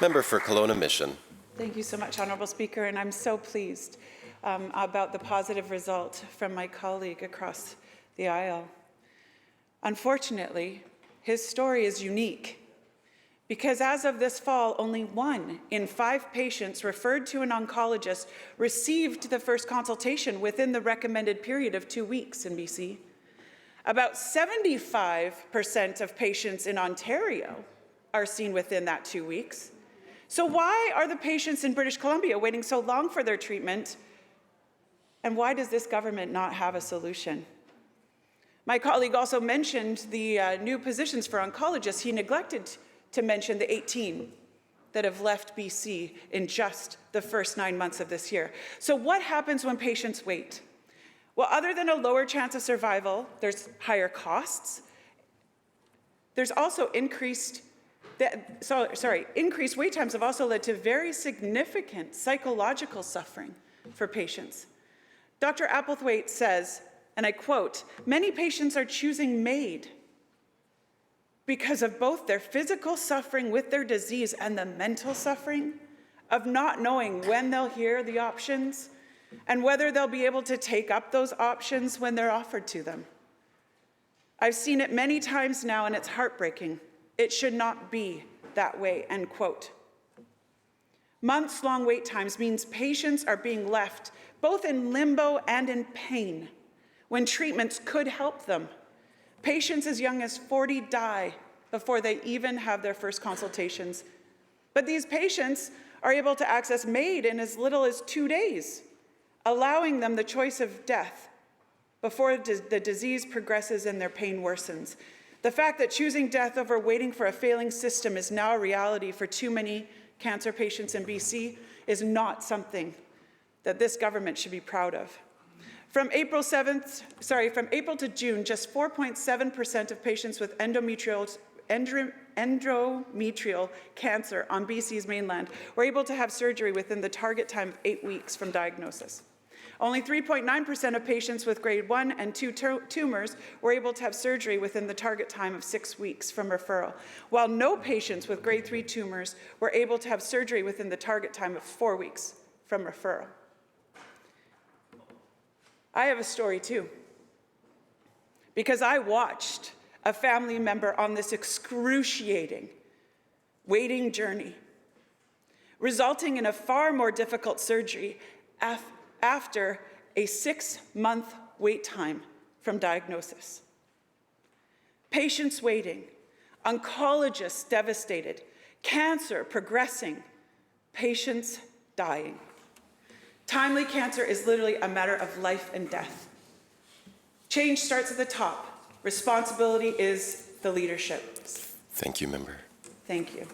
Member for Kelowna Mission. Thank you so much, Honourable Speaker, and I'm so pleased about the positive result from my colleague across the aisle. Unfortunately, his story is unique because as of this fall, only 1 in 5 patients referred to an oncologist received the first consultation within the recommended period of 2 weeks in BC. About 75% of patients in Ontario are seen within that 2 weeks. So why are the patients in British Columbia waiting so long for their treatment? And why does this government not have a solution? My colleague also mentioned the new positions for oncologists. He neglected to mention the 18 that have left BC in just the first 9 months of this year. So what happens when patients wait? Well, other than a lower chance of survival, there's higher costs. There's also increased wait times have also led to very significant psychological suffering for patients. Dr. Applethwaite says, and I quote, "Many patients are choosing MAID because of both their physical suffering with their disease and the mental suffering of not knowing when they'll hear the options and whether they'll be able to take up those options when they're offered to them. I've seen it many times now, and it's heartbreaking. It should not be that way," end quote. Months-long wait times means patients are being left both in limbo and in pain when treatments could help them. Patients as young as 40 die before they even have their first consultations. But these patients are able to access MAID in as little as 2 days, allowing them the choice of death before the disease progresses and their pain worsens. The fact that choosing death over waiting for a failing system is now a reality for too many cancer patients in BC is not something that this government should be proud of. From April to June, just 4.7% of patients with endometrial cancer on BC's mainland were able to have surgery within the target time of 8 weeks from diagnosis. Only 3.9% of patients with grade 1 and 2 tumors were able to have surgery within the target time of 6 weeks from referral, while no patients with grade 3 tumors were able to have surgery within the target time of 4 weeks from referral. I have a story too, because I watched a family member on this excruciating waiting journey, resulting in a far more difficult surgery after a 6-month wait time from diagnosis. Patients waiting, oncologists devastated, cancer progressing, patients dying. Timely cancer is literally a matter of life and death. Change starts at the top. Responsibility is the leadership. Thank you, Member. Thank you.